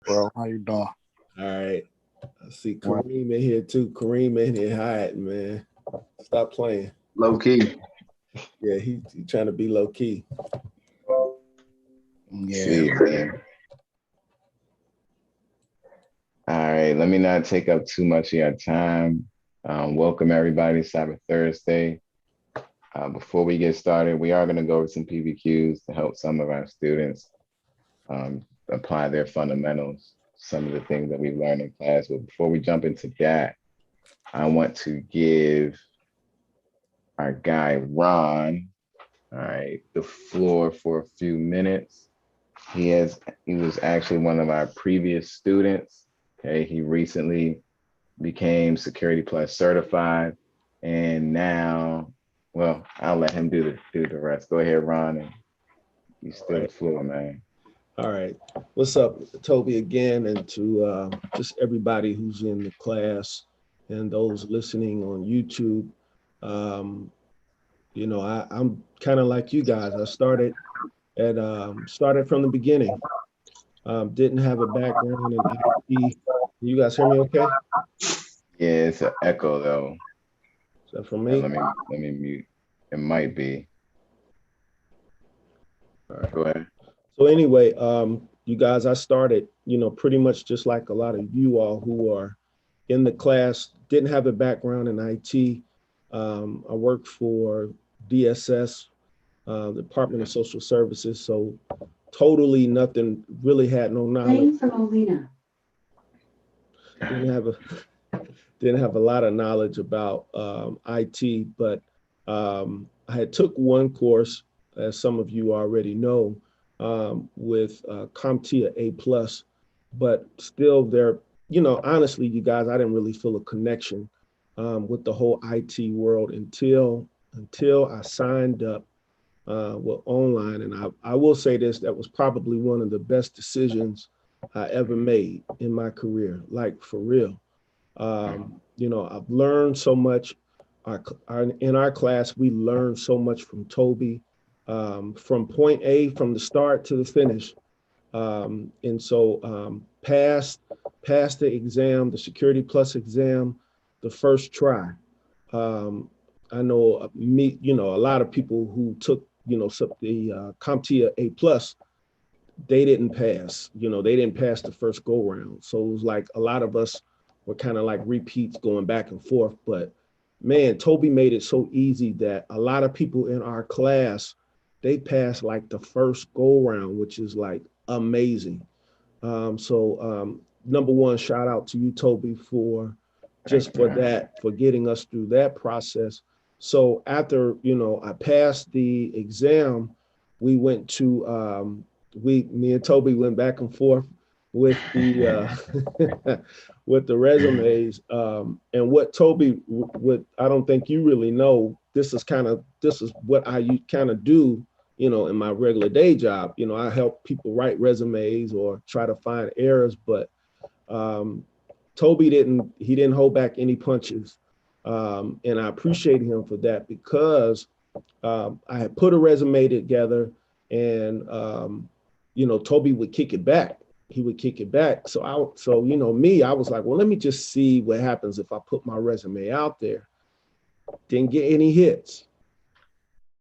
bro? How you doing? All right. I see Well, Kareem in here too. Kareem in here hiding, man. Stop playing. Low key. Yeah, he trying to be low key. yeah, See, man. All right, let me not take up too much of your time. Welcome everybody, Cyber Thursday. Before we get started, we are going to go over some PBQs to help some of our students apply their fundamentals, some of the things that we've learned in class. But before we jump into that, I want to give our guy Ron, all right, the floor for a few minutes. He was actually one of our previous students. Okay, he recently became Security Plus certified, and now, well, I'll let him do the rest. Go ahead, Ron, and you still the floor, man. All right. What's up, Toby, again, and to just everybody who's in the class and those listening on YouTube. I'm kind of like you guys. I started from the beginning. Didn't have a background in IT. You guys hear me okay? Yeah, it's an echo though. Is that from Yeah, me? let me mute. It might be. All right. Go ahead. So anyway, you guys, I started, pretty much just like a lot of you all who are in the class, didn't have a background in IT. I worked for DSS, Department of Social Services. So totally nothing, really had no knowledge. Didn't have a lot of knowledge about IT, but I had took one course, as some of you already know, with CompTIA A+, but still there, honestly, you guys, I didn't really feel a connection with the whole IT world until I signed up with online. And I will say this, that was probably one of the best decisions I ever made in my career, like for real. I've learned so much. In our class, we learned so much from Toby, from point A, from the start to the finish. And so passed the exam, the Security Plus exam, the first try. I know a lot of people who took, the CompTIA A+, they didn't pass. They didn't pass the first go round. So it was like a lot of us were kind of like repeats going back and forth. But man, Toby made it so easy that a lot of people in our class, they passed like the first go round, which is like amazing. Number one, shout out to you, Toby, for for getting us through that process. So after, I passed the exam, we went to, me and Toby went back and forth with the, with the resumes. And what Toby, I don't think you really know, this is what I kind of do, in my regular day job. I help people write resumes or try to find errors, but Toby didn't hold back any punches. And I appreciate him for that because I had put a resume together and, Toby would kick it back. He would kick it back. So I was like, well, let me just see what happens if I put my resume out there. Didn't get any hits.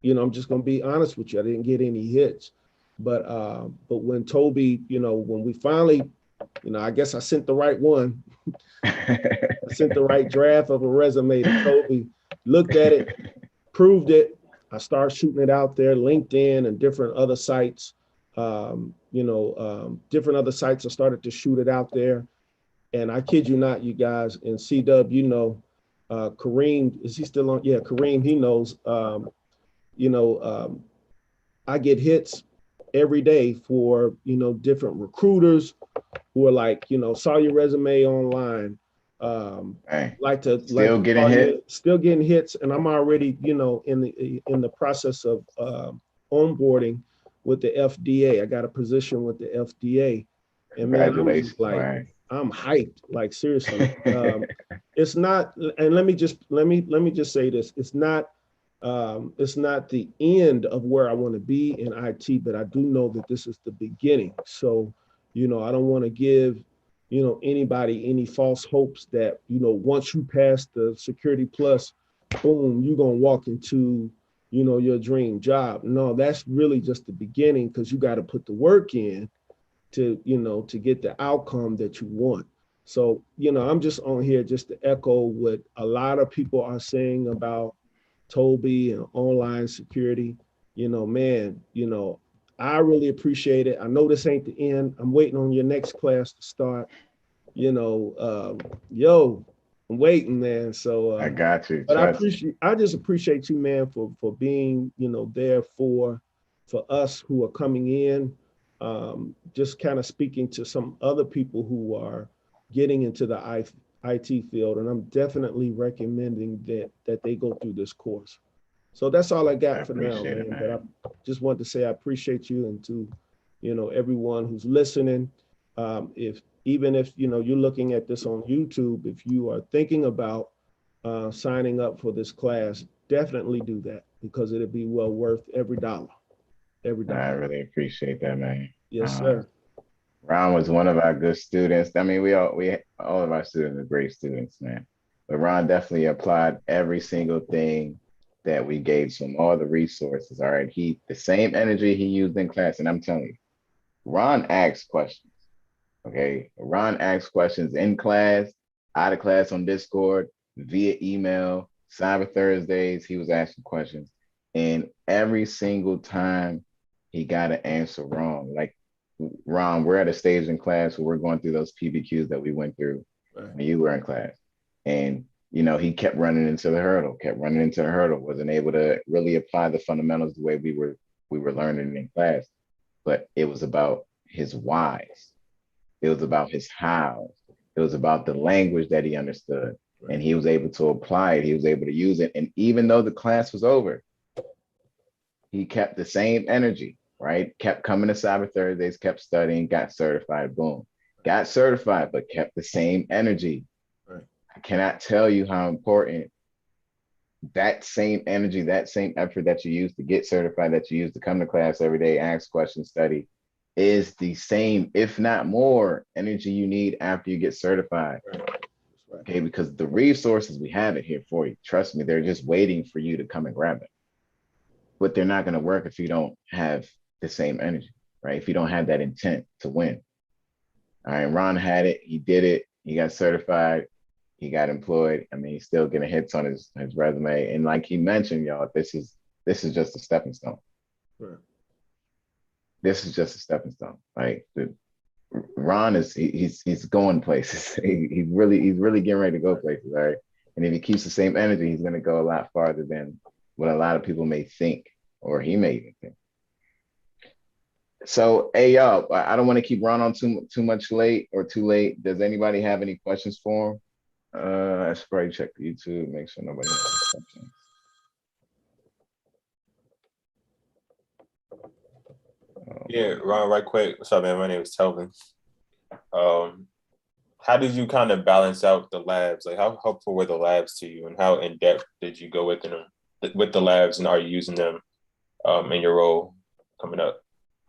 I'm just going to be honest with you. I didn't get any hits. But when Toby, when we finally, I guess I sent the right one. I sent the right draft of a resume to Toby, looked at it, proved it. I started shooting it out there, LinkedIn and different other sites. Different other sites. I started to shoot it out there. And I kid you not, you guys, in CW, Kareem, is he still on? Yeah, Kareem, he knows, I get hits every day for, different recruiters who are like, saw your resume online. Still getting hit. Still getting hits. And I'm already, in the process of onboarding with the FDA. I got a position with the FDA. And man, I'm hyped, like seriously. It's not, and let me just say this. It's not the end of where I want to be in IT, but I do know that this is the beginning. So, I don't want to give, anybody any false hopes that, once you pass the Security Plus, boom, you're going to walk into, your dream job. No, that's really just the beginning, because you got to put the work in to get the outcome that you want. So, I'm just on here just to echo what a lot of people are saying about Toby and online security. Man, I really appreciate it. I know this ain't the end. I'm waiting on your next class to start. Yo, I'm waiting, man. So, I got you. but Trust me. I just appreciate you, man, for being, there for us who are coming in. Just kind of speaking to some other people who are getting into the IT field, and I'm definitely recommending that they go through this course. So that's all I I got for now, appreciate it, man. But I man. just wanted to say I appreciate you, and to, everyone who's listening. If even if you're looking at this on YouTube, if you are thinking about signing up for this class, definitely do that, because it'll be well worth every dollar. Every I dollar. really appreciate that, man. Yes, Uh, sir. Ron was one of our good students. I mean, we all of our students are great students, man. But Ron definitely applied every single thing that we gave to him, all the resources. All right. The same energy he used in class. And I'm telling you, Ron asks questions. Okay. Ron asks questions in class, out of class on Discord, via email, Cyber Thursdays. He was asking questions. And every single time he got an answer wrong. Like, Ron, we're at a stage in class where we're going through those PBQs that we went through Right. when you were in class. And, he kept running into the hurdle, wasn't able to really apply the fundamentals the way we were learning in class. But it was about his whys. It was about his hows. It was about the language that he understood. And Right. he was able to apply it. He was able to use it. And even though the class was over, he kept the same energy, right? Kept coming to Cyber Thursdays, kept studying, got certified, boom. Got certified, but kept the same energy. Right. I cannot tell you how important that same energy, that same effort that you use to get certified, that you use to come to class every day, ask questions, study, is the same, if not more, energy you need after you get certified. Right. That's right. Okay, because the resources we have it here for you. Trust me, they're just waiting for you to come and grab it. But they're not going to work if you don't have the same energy, right? If you don't have that intent to win. All right, Ron had it, he did it, he got certified, he got employed. I mean, he's still getting hits on his resume. And like he mentioned, y'all, this is just a stepping stone. Right. This is just a stepping stone. Like Ron he's going places. He's really getting ready to go places. All right. And if he keeps the same energy, he's gonna go a lot farther than what a lot of people may think, or he may even think. So, hey y'all, I don't want to keep Ron on too much late or too late. Does anybody have any questions for him? I should probably check the YouTube, make sure nobody has questions. Yeah, Ron, right quick. What's up, man? My name is Telvin. Um, how did you kind of balance out the labs? Like, how helpful were the labs to you, and how in depth did you go with them, with the labs, and are you using them in your role coming up?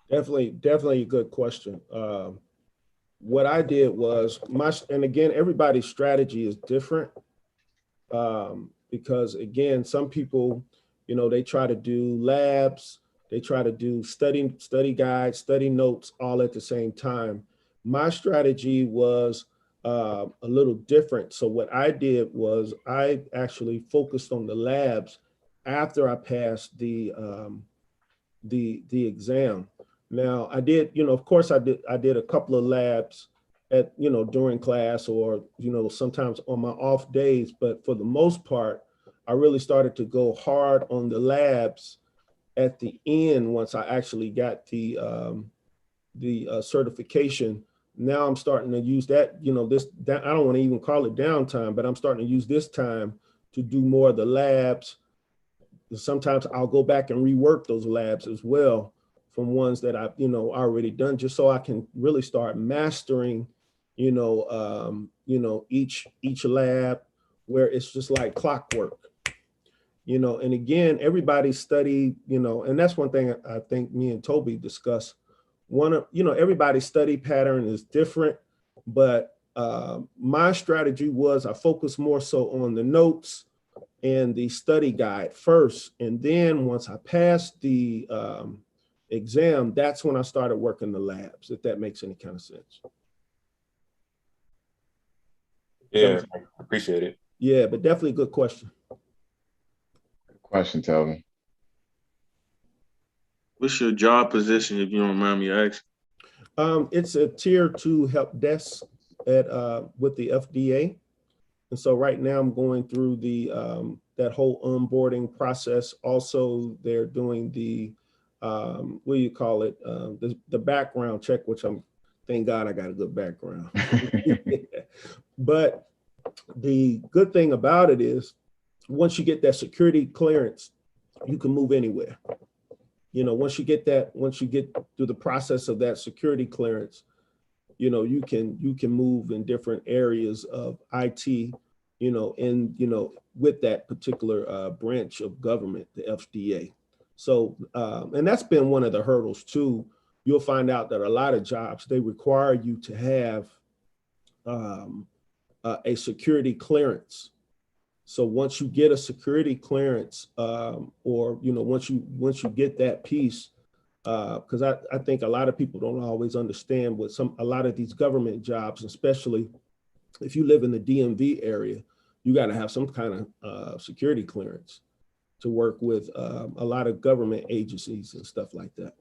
Definitely a good question. What I did was and again, everybody's strategy is different. Because again, some people, they try to do labs, they try to do study guides, study notes all at the same time. My strategy was a little different. So what I did was I actually focused on the labs after I passed the exam. Now I did, of course I did a couple of labs at, during class, or, sometimes on my off days, but for the most part, I really started to go hard on the labs at the end once I actually got the certification. Now I'm starting to use that, I don't want to even call it downtime, but I'm starting to use this time to do more of the labs. Sometimes I'll go back and rework those labs as well from ones that I've, already done, just so I can really start mastering, each lab, where it's just like clockwork, and again, everybody studied, and that's one thing I think me and Toby discussed everybody's study pattern is different, but my strategy was I focused more so on the notes and the study guide first. And then once I passed the exam, that's when I started working the labs, if that makes any kind of sense. Yeah, I appreciate it. Yeah, but definitely a good question. Good question, Telvin. What's your job position, if you don't mind me asking? It's a tier 2 help desk at with the FDA. And so right now I'm going through the that whole onboarding process. Also, they're doing the what do you call it? The background check, which thank God I got a good background. But the good thing about it is once you get that security clearance, you can move anywhere. Once you get through the process of that security clearance, you can move in different areas of IT, with that particular branch of government, the FDA. So, and that's been one of the hurdles too. You'll find out that a lot of jobs, they require you to have a security clearance. So once you get a security clearance, or once you get that piece, because I think a lot of people don't always understand what a lot of these government jobs, especially if you live in the DMV area, you got to have some kind of security clearance to work with a lot of government agencies and stuff like that.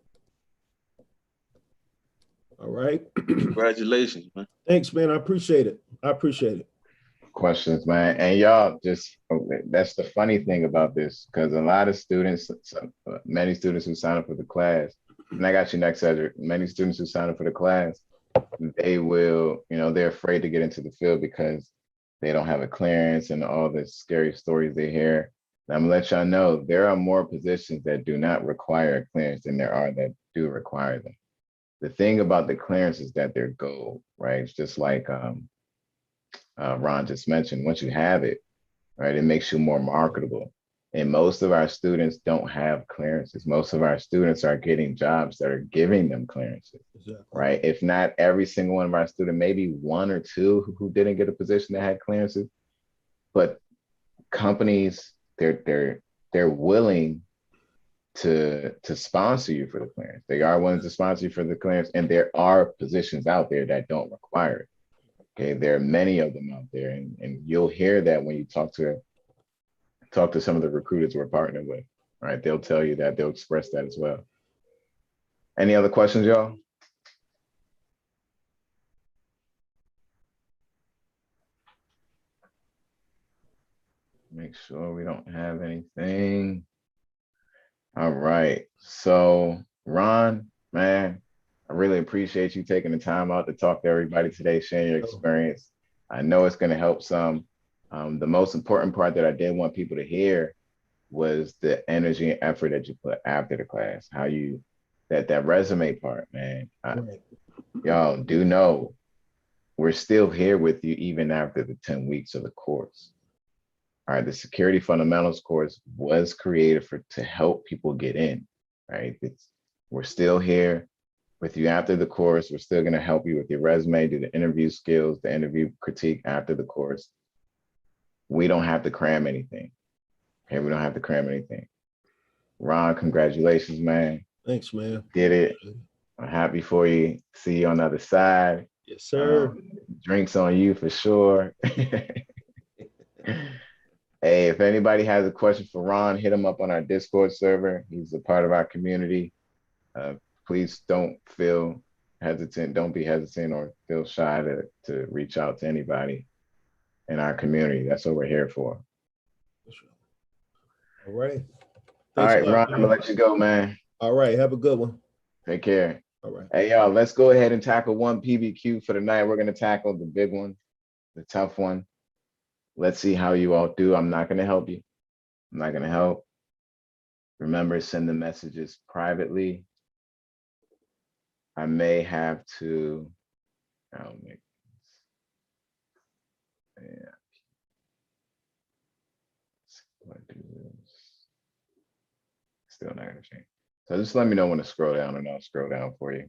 All right. Congratulations, man. Thanks, man. I appreciate it. Questions, man. And y'all that's the funny thing about this, because a lot of students, many students who sign up for the class, and I got you next, Cedric, many students who sign up for the class, they will, they're afraid to get into the field because they don't have a clearance and all the scary stories they hear. And I'm gonna let y'all know there are more positions that do not require a clearance than there are that do require them. The thing about the clearance is that they're gold, right? It's just like Ron just mentioned, once you have it, right, it makes you more marketable. And most of our students don't have clearances. Most of our students are getting jobs that are giving them clearances, exactly. Right? If not every single one of our students, maybe one or two who didn't get a position that had clearances, but companies, they're willing to sponsor you for the clearance. They are willing to sponsor you for the clearance, and there are positions out there that don't require it. Okay, there are many of them out there, and you'll hear that when you talk to some of the recruiters we're partnered with. Right, they'll tell you that, they'll express that as well. Any other questions, y'all? Make sure we don't have anything. All right, so Ron, man, I really appreciate you taking the time out to talk to everybody today, sharing your experience. I know it's going to help some. The most important part that I did want people to hear was the energy and effort that you put after the class, how you, that resume part, man. Y'all do know we're still here with you even after the 10 weeks of the course. All right, the Security Fundamentals course was created to help people get in, right? We're still here with you after the course. We're still gonna help you with your resume, do the interview skills, the interview critique after the course. We don't have to cram anything. Okay, we don't have to cram anything. Ron, congratulations, man. Thanks, man. Did it. I'm happy for you. See you on the other side. Yes, sir. Drinks on you for sure. Hey, if anybody has a question for Ron, hit him up on our Discord server. He's a part of our community. Please don't feel hesitant. Don't be hesitant or feel shy to reach out to anybody in our community. That's what we're here for. All right. Thanks, all right, Ron, I'm gonna let you go, man. All right, have a good one. Take care. All right. Hey, y'all, let's go ahead and tackle one PBQ for the night. We're gonna tackle the big one, the tough one. Let's see how you all do. I'm not gonna help you. I'm not gonna help. Remember, send the messages privately. I may have to, still not gonna change. So just let me know when to scroll down and I'll scroll down for you.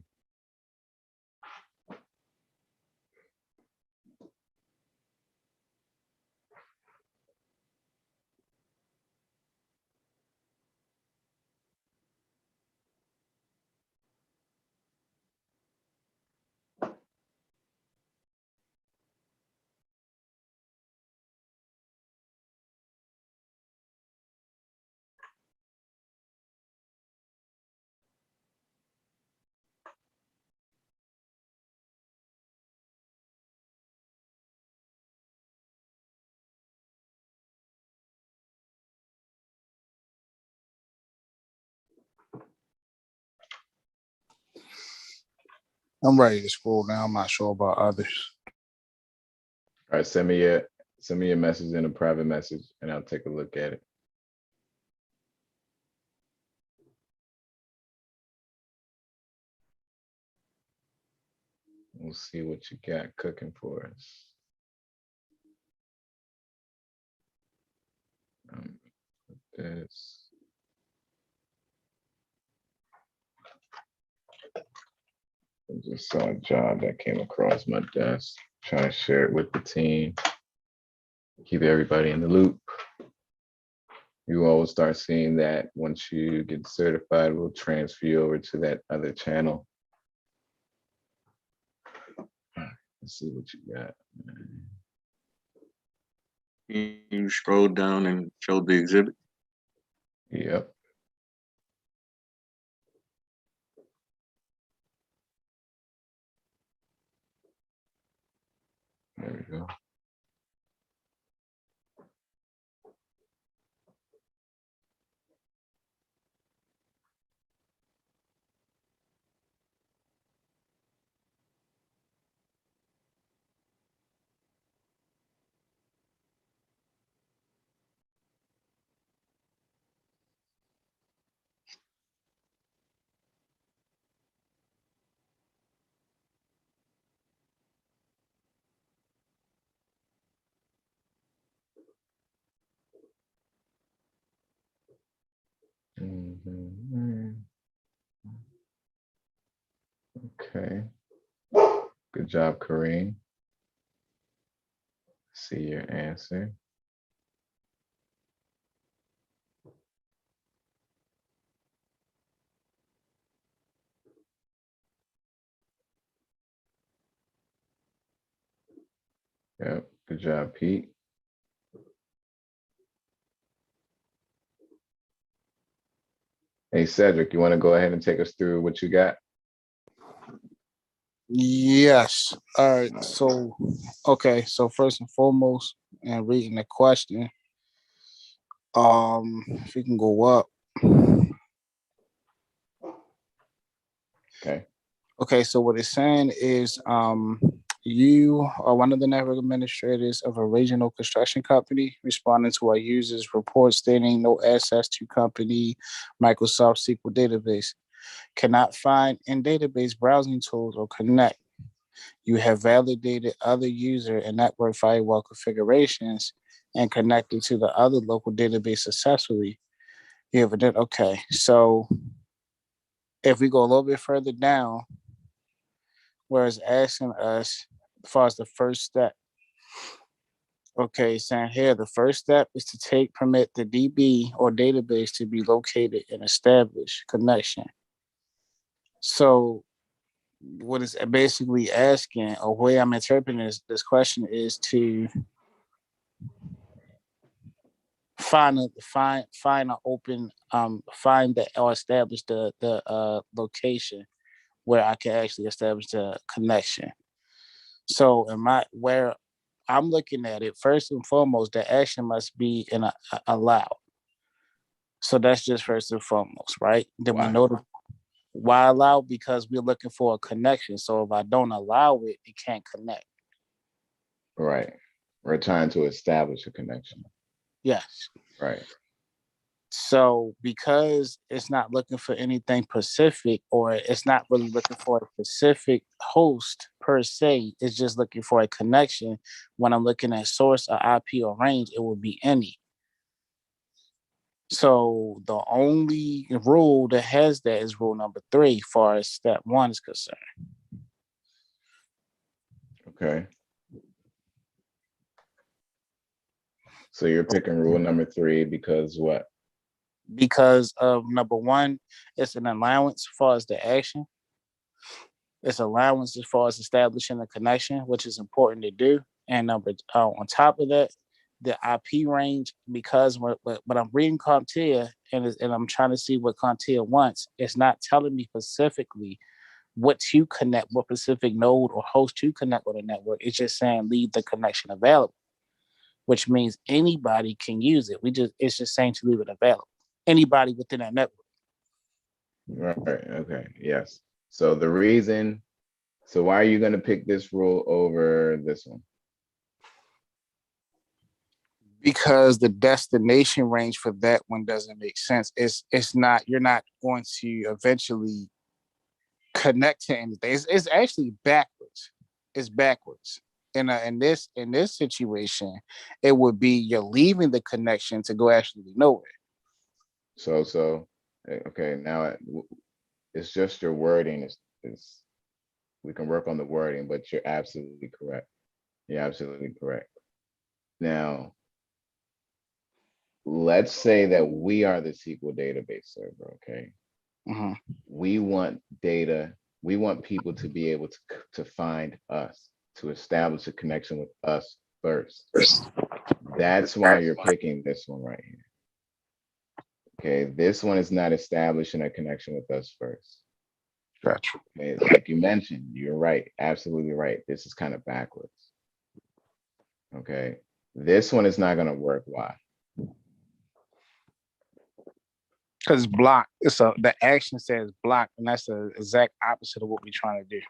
I'm ready to scroll down. I'm not sure about others. All right, send me your message in a private message, and I'll take a look at it. We'll see what you got cooking for us. This. I just saw a job that came across my desk. Trying to share it with the team. Keep everybody in the loop. You all will start seeing that once you get certified, we'll transfer you over to that other channel. Let's see what you got. You scroll down and show the exhibit. Yep. There we go. Okay. Good job, Kareem. See your answer. Yep. Good job, Pete. Hey, Cedric, you want to go ahead and take us through what you got? Yes. All right. So, okay. So first and foremost, and reading the question, if we can go up. Okay. Okay. So what it's saying is, you are one of the network administrators of a regional construction company responding to our users' report stating no access to company Microsoft SQL database, cannot find in database browsing tools or connect. You have validated other user and network firewall configurations and connected to the other local database successfully. You have it. Okay. So if we go a little bit further down, where it's asking us as far as the first step. Okay, saying here the first step is to permit the DB or database to be located and establish connection. So what it's basically asking, or way I'm interpreting this question is to find an open find that or establish the location where I can actually establish the connection. So where I'm looking at it, first and foremost, the action must be in a allow. So that's just first and foremost, right? Then we know why allow, because we're looking for a connection. So if I don't allow it, it can't connect. Right. We're trying to establish a connection. Yes. Right. So because it's not looking for anything specific, or it's not really looking for a specific host per se, it's just looking for a connection. When I'm looking at source or IP or range, it would be any. So the only rule that has that is rule number 3, as far as step 1 is concerned. Okay. So you're picking rule number 3 because what? Because of number 1, it's an allowance as far as the action. It's allowance as far as establishing a connection, which is important to do. And on top of that, the IP range, because when I'm reading CompTIA and I'm trying to see what CompTIA wants, it's not telling me specifically what to connect, what specific node or host to connect with a network. It's just saying leave the connection available, which means anybody can use it. It's just saying to leave it available. Anybody within that network. Right. Okay. Yes. So the reason So why are you going to pick this rule over this one? Because the destination range for that one doesn't make sense. It's not, you're not going to eventually connect to anything. It's actually backwards. It's backwards. In this situation, it would be you're leaving the connection to go actually nowhere. So okay, now it's just your wording is we can work on the wording, but you're absolutely correct. You're absolutely correct. Now, let's say that we are the SQL database server, okay? Mm-hmm. We want data, we want people to be able to find us, to establish a connection with us first. That's why you're picking this one right here. Okay, this one is not establishing a connection with us first. Gotcha. Okay, like you mentioned, you're right, absolutely right. This is kind of backwards. Okay, this one is not going to work. Why? Because it's blocked. The action says block, and that's the exact opposite of what we're trying to do.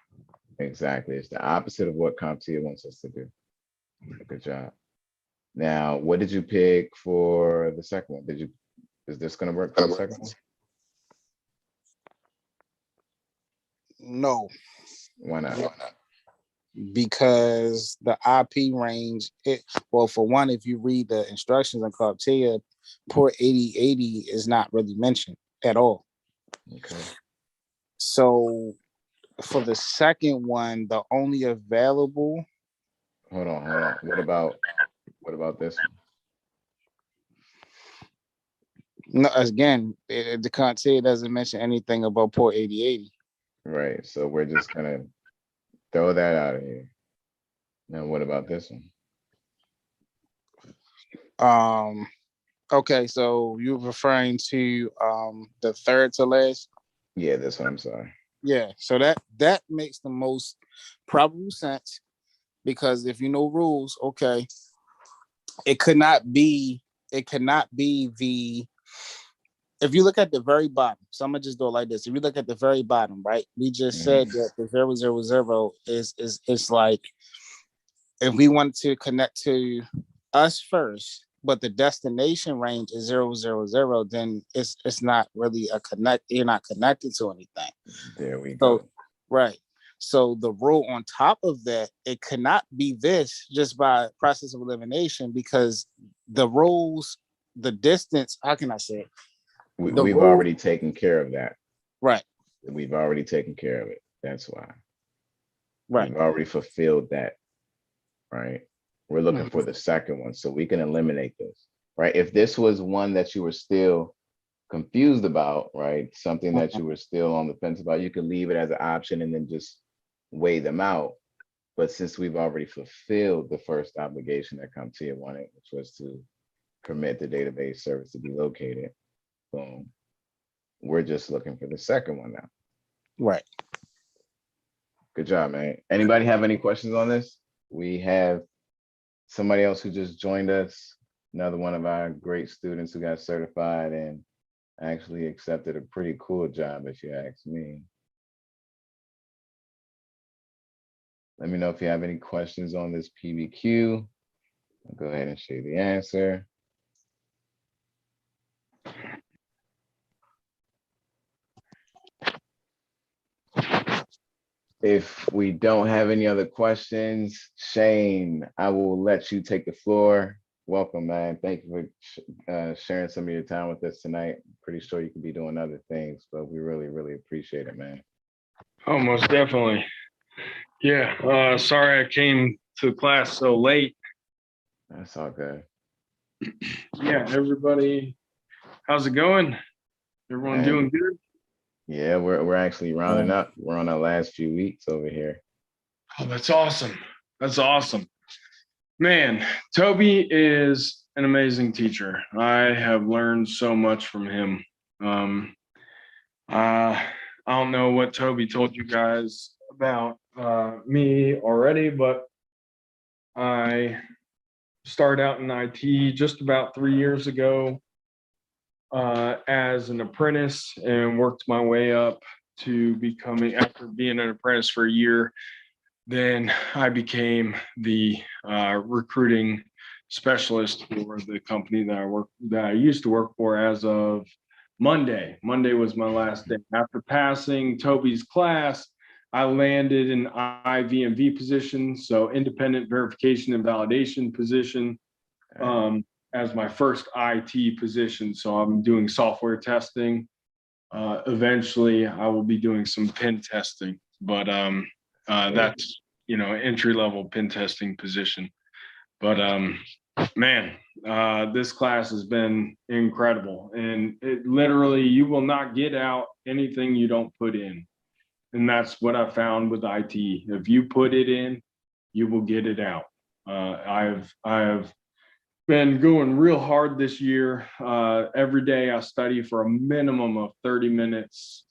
Exactly, it's the opposite of what CompTIA wants us to do. Good job. Now, what did you pick for the second one? Is this going to work for the second one? No. Why not? Because the IP range, for one, if you read the instructions on CompTIA, port 8080 is not really mentioned at all. Okay. So for the second one, the only available. Hold on. What about this one? No, again, the CompTIA doesn't mention anything about port 8080. Right. So we're just gonna throw that out of here. Now, what about this one? Okay, so you're referring to the third to last? Yeah, this one, I'm sorry. Yeah, so that makes the most probable sense, because if you know rules, okay, it could not be the, if you look at the very bottom, so I'm gonna just do it like this. If you look at the very bottom, right, we just said that the 000 is like, if we wanted to connect to us first, but the destination range is 000, then it's not really a connect. You're not connected to anything. There we go. So, right. So the rule on top of that, it cannot be this just by process of elimination, because the rules, the distance, how can I say it? We've already taken care of that. Right. We've already taken care of it. That's why. Right. We've already fulfilled that. Right. We're looking for the second one, so we can eliminate this. Right. If this was one that you were still confused about, right, something that you were still on the fence about, you could leave it as an option and then just weigh them out. But since we've already fulfilled the first obligation that CompTIA wanted, which was to permit the database service to be located, boom, we're just looking for the second one now. Right. Good job, man. Anybody have any questions on this? We have somebody else who just joined us, another one of our great students who got certified and actually accepted a pretty cool job, if you ask me. Let me know if you have any questions on this PBQ. I'll go ahead and show you the answer. If we don't have any other questions, Shane, I will let you take the floor. Welcome, man. Thank you for sharing some of your time with us tonight. Pretty sure you could be doing other things, but we really, really appreciate it, man. Oh, most definitely. Yeah, sorry I came to class so late. That's all good. Yeah, everybody, how's it going? Everyone doing good? Yeah, we're actually rounding up. We're on our last few weeks over here. Oh, that's awesome. That's awesome. Man, Toby is an amazing teacher. I have learned so much from him. I don't know what Toby told you guys about me already, but I started out in IT just about 3 years ago as an apprentice and worked my way up to becoming, after being an apprentice for a year, then I became the recruiting specialist for the company that I used to work for as of Monday. Monday was my last day. After passing Toby's class, I landed an IVMV position, so independent verification and validation position, as my first IT position. So I'm doing software testing. Eventually, I will be doing some pen testing, but that's, entry-level pen testing position. But man, this class has been incredible, and it literally, you will not get out anything you don't put in. And that's what I found with IT. If you put it in, you will get it out. I've been going real hard this year. Every day I study for a minimum of 30 minutes,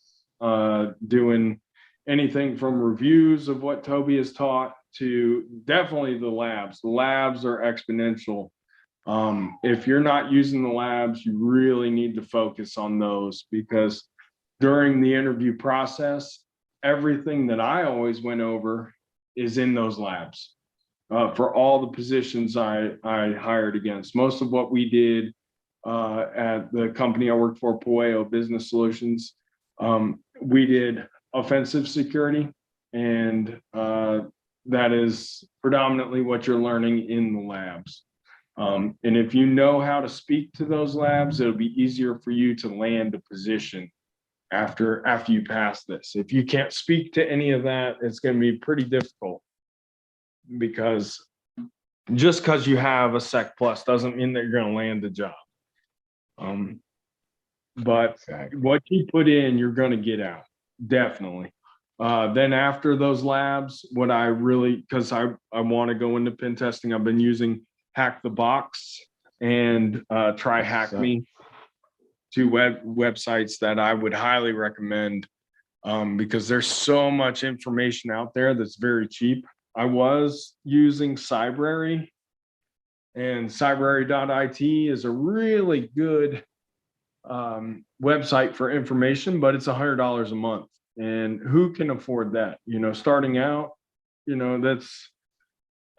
doing anything from reviews of what Toby has taught to definitely the labs. The labs are exponential. If you're not using the labs, you really need to focus on those, because during the interview process, everything that I always went over is in those labs. For all the positions I hired against. Most of what we did at the company I worked for, Pueo Business Solutions, we did offensive security, and that is predominantly what you're learning in the labs. And if you know how to speak to those labs, it'll be easier for you to land a position after you pass this. If you can't speak to any of that, it's going to be pretty difficult, because just because you have a Sec Plus doesn't mean that you're going to land the job. But Exactly. what you put in, you're going to get out, definitely. Then after those labs, what I really, because I want to go into pen testing, I've been using Hack the Box and Try Hack Me, two websites that I would highly recommend, because there's so much information out there that's very cheap. I was using Cybrary, and cybrary.it is a really good website for information, but it's $100 a month. And who can afford that? Starting out, that's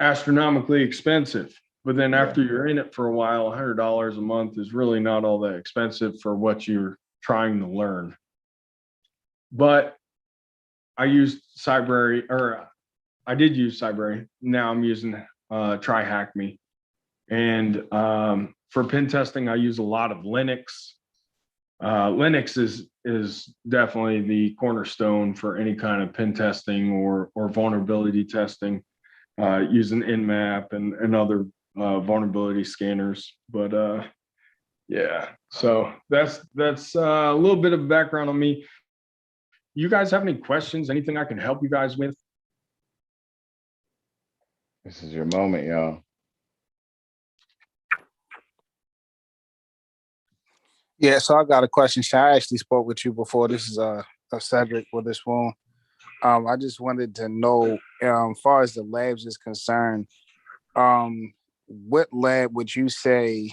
astronomically expensive. But then after you're in it for a while, $100 a month is really not all that expensive for what you're trying to learn. But I used Cybrary, or I did use Cybrary. Now I'm using Try Hack Me. And for pen testing, I use a lot of Linux. Linux is definitely the cornerstone for any kind of pen testing or vulnerability testing, using Nmap and other vulnerability scanners. But yeah, so that's a little bit of background on me. You guys have any questions? Anything I can help you guys with? This is your moment, y'all. Yeah, so I got a question. I actually spoke with you before. This is Cedric with this one. I just wanted to know, as far as the labs is concerned, what lab would you say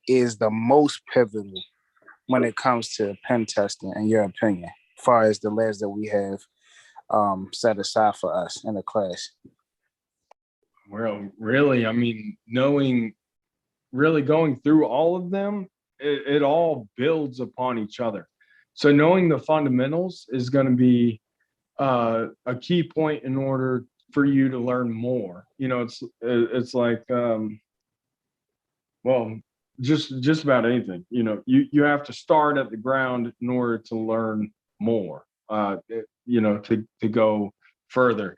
is the most pivotal when it comes to pen testing, in your opinion, as far as the labs that we have set aside for us in the class? Well, really, I mean, really going through all of them, it all builds upon each other. So knowing the fundamentals is going to be a key point in order for you to learn more. It's like, well, just about anything. You have to start at the ground in order to learn more. To go further.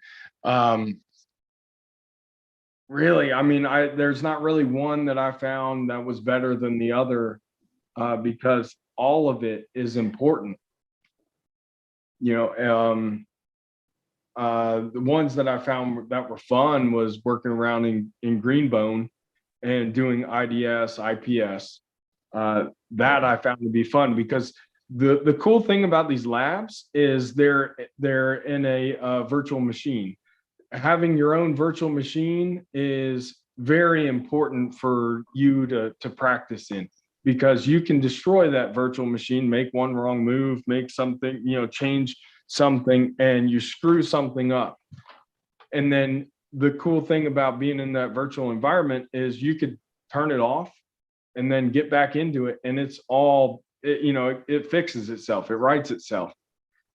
Really, I mean, there's not really one that I found that was better than the other, because all of it is important. The ones that I found that were fun was working around in Greenbone and doing IDS, IPS. That I found to be fun, because the cool thing about these labs is they're in a virtual machine. Having your own virtual machine is very important for you to practice in. because you can destroy that virtual machine, make one wrong move, make something, change something, and you screw something up. And then the cool thing about being in that virtual environment is you could turn it off and then get back into it, and it's all, it fixes itself, it writes itself.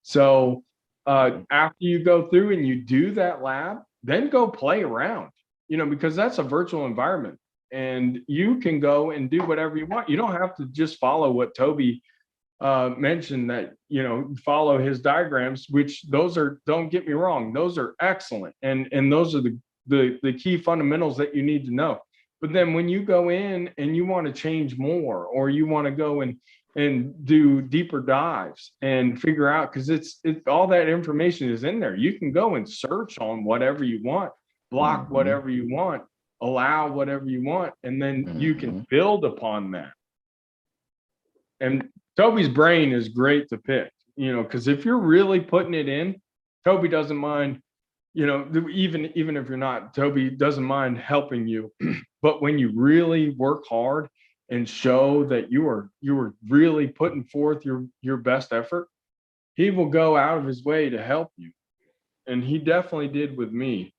So after you go through and you do that lab, then go play around, because that's a virtual environment, and you can go and do whatever you want. You don't have to just follow what Toby mentioned, that follow his diagrams, which those are, don't get me wrong, those are excellent, and those are the key fundamentals that you need to know. But then when you go in and you want to change more, or you want to go and do deeper dives and figure out, because it's all that information is in there. You can go and search on whatever you want, block whatever you want, allow whatever you want, and then you can build upon that. And Toby's brain is great to pick, because if you're really putting it in, Toby doesn't mind, even if you're not, Toby doesn't mind helping you. But when you really work hard and show that you are really putting forth your best effort, he will go out of his way to help you. And he definitely did with me.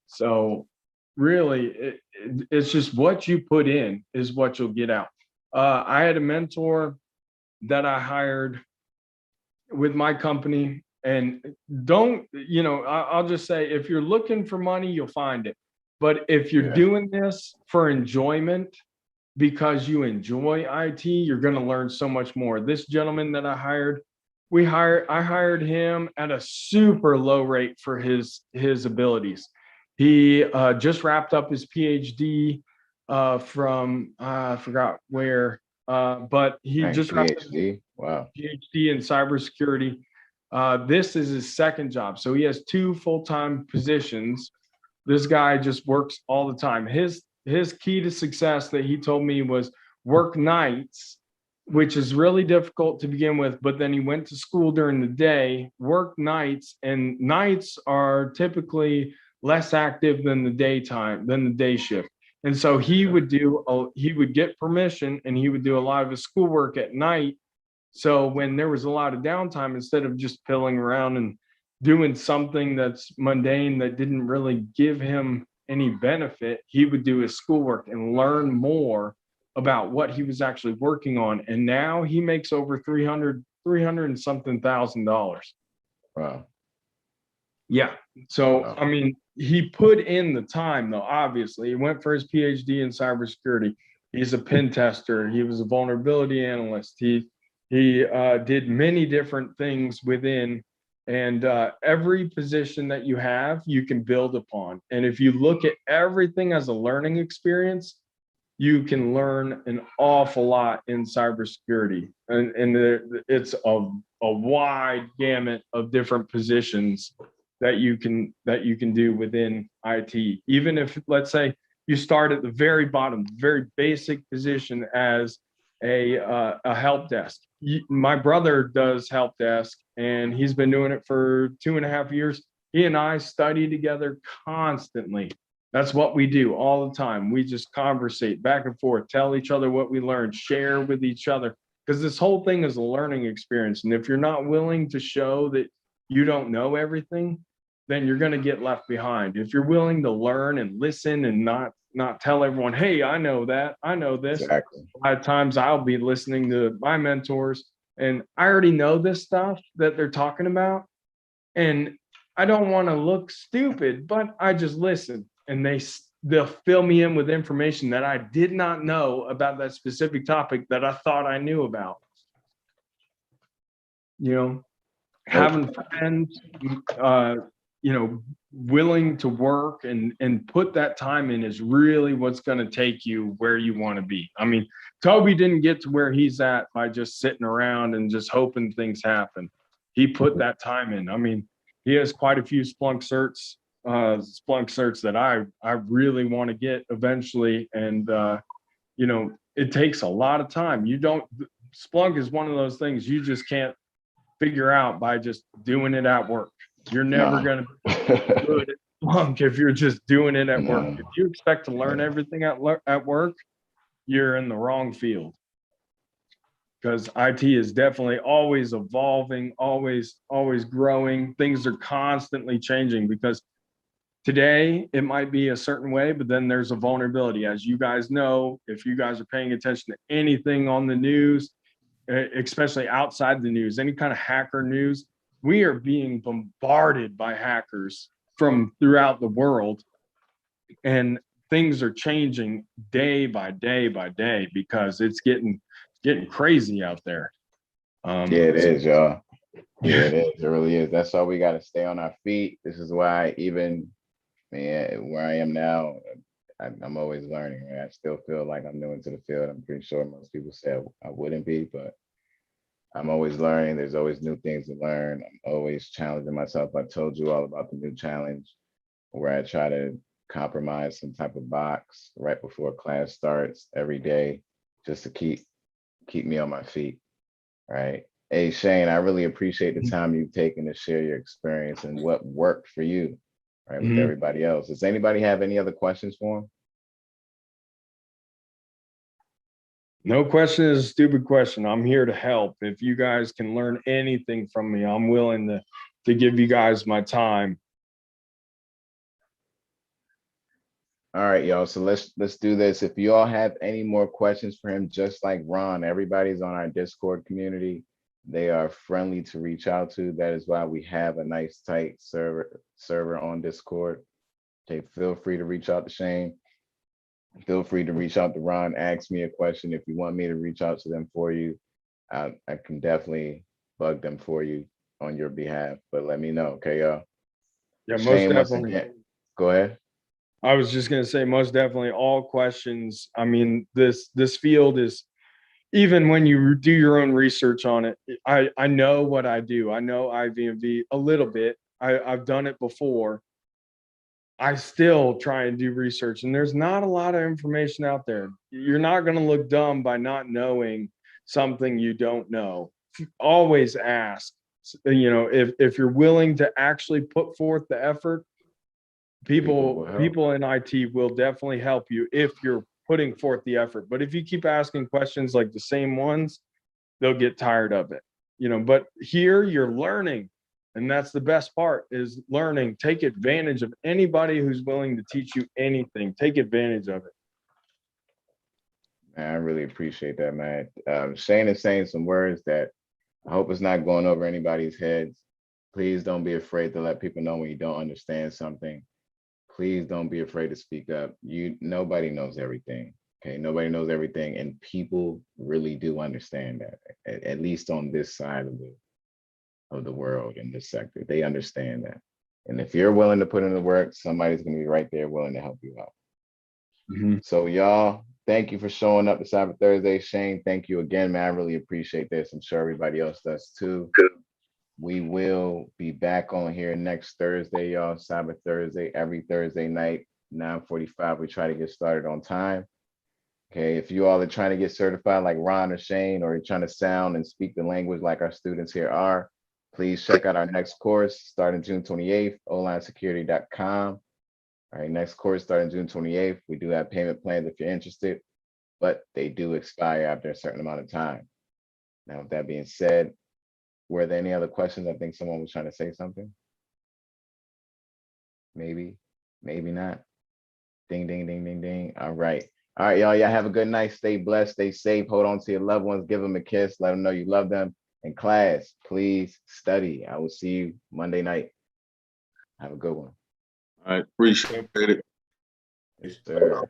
So really, it's just what you put in is what you'll get out. I had a mentor that I hired with my company, and I'll just say, if you're looking for money, you'll find it. But if you're doing this for enjoyment, because you enjoy IT, you're going to learn so much more. This gentleman that I hired, I hired him at a super low rate for his abilities. He just wrapped up his PhD from I forgot where, but he just wrapped up his PhD in cybersecurity. This is his second job, so he has 2 full-time positions. This guy just works all the time. His key to success that he told me was work nights, which is really difficult to begin with, but then he went to school during the day, work nights, and nights are typically less active than the day shift. And so he would get permission, and he would do a lot of his schoolwork at night. So when there was a lot of downtime, instead of just pilling around and doing something that's mundane that didn't really give him any benefit, he would do his schoolwork and learn more about what he was actually working on. And now he makes over 300 and something $1,000. Wow. Yeah. So, I mean, he put in the time, though. Obviously, he went for his PhD in cybersecurity. He's a pen tester. He was a vulnerability analyst. He did many different things within, and every position that you have, you can build upon. And if you look at everything as a learning experience, you can learn an awful lot in cybersecurity. And it's a wide gamut of different positions that you can do within IT. Even if, let's say, you start at the very bottom, very basic position as a help desk. My brother does help desk, and he's been doing it for 2.5 years. He and I study together constantly. That's what we do all the time. We just conversate back and forth, tell each other what we learned, share with each other, because this whole thing is a learning experience. And if you're not willing to show that you don't know everything, then you're going to get left behind. If you're willing to learn and listen and not tell everyone, hey, I know that, I know this. Exactly. A lot of times I'll be listening to my mentors, and I already know this stuff that they're talking about, and I don't want to look stupid, but I just listen, and they'll fill me in with information that I did not know about that specific topic that I thought I knew about. Having friends, willing to work and put that time in is really what's going to take you where you want to be. I mean, Toby didn't get to where he's at by just sitting around and just hoping things happen. He put that time in. I mean, he has quite a few Splunk certs that I really want to get eventually. And, it takes a lot of time. Splunk is one of those things you just can't figure out by just doing it at work. You're never going to be good at Splunk if you're just doing it at work. If you expect to learn everything at work, you're in the wrong field. because IT is definitely always evolving, always growing. Things are constantly changing because today it might be a certain way, but then there's a vulnerability. As you guys know, if you guys are paying attention to anything on the news, especially outside the news, any kind of hacker news, we are being bombarded by hackers from throughout the world. And things are changing day by day by day because it's getting crazy out there. Yeah, it is, y'all. Yeah, it is. It really is. That's why we got to stay on our feet. This is why even where I am now, I'm always learning. Right? I still feel like I'm new into the field. I'm pretty sure most people say I wouldn't be, but I'm always learning. There's always new things to learn. I'm always challenging myself. I told you all about the new challenge where I try to compromise some type of box right before class starts every day, just to keep me on my feet. Right. Hey, Shane, I really appreciate the time you've taken to share your experience and what worked for you, right, with everybody else. Does anybody have any other questions for him? No question is a stupid question. I'm here to help. If you guys can learn anything from me, I'm willing to give you guys my time. All right, y'all. So let's do this. If you all have any more questions for him, just like Ron, everybody's on our Discord community. They are friendly to reach out to. That is why we have a nice tight server on Discord. Okay, feel free to reach out to Shane. Feel free to reach out to Ron. Ask me a question if you want me to reach out to them for you. I can definitely bug them for you on your behalf. But let me know, okay, y'all. Yeah, most Shane, once definitely. again, go ahead. I was just going to say, most definitely, all questions. I mean, this field is, even when you do your own research on it, I know what I do. I know IVMV a little bit. I've done it before. I still try and do research, and there's not a lot of information out there. You're not going to look dumb by not knowing something you don't know. Always ask. You know, if you're willing to actually put forth the effort, people in IT will definitely help you if you're putting forth the effort. But if you keep asking questions like the same ones, they'll get tired of it. You know, but here you're learning, and that's the best part, is learning. Take advantage of anybody who's willing to teach you anything. Take advantage of it. Man, I really appreciate that, man. Shane is saying some words that I hope it's not going over anybody's heads. Please don't be afraid to let people know when you don't understand something. Please don't be afraid to speak up. Nobody knows everything. Okay, nobody knows everything, and people really do understand that. At least on this side of the world, in this sector, they understand that. And if you're willing to put in the work, somebody's going to be right there willing to help you out. So y'all, thank you for showing up to Cyber Thursday. Shane, thank you again, man. I really appreciate this. I'm sure everybody else does too. We will be back on here next Thursday, y'all. Cyber Thursday, every Thursday night, 9:45. We try to get started on time. Okay, if you all are trying to get certified like Ron or Shane, or you're trying to sound and speak the language like our students here are, please check out our next course starting June 28th, onlinesecurity.com. All right, next course starting June 28th. We do have payment plans if you're interested, but they do expire after a certain amount of time. Now, with that being said, were there any other questions? I think someone was trying to say something. Maybe, maybe not. Ding, ding, ding, ding, ding. All right. All right, y'all. Y'all have a good night. Stay blessed. Stay safe. Hold on to your loved ones. Give them a kiss. Let them know you love them. In class, please study. I will see you Monday night. Have a good one. I appreciate it. Yes, sir.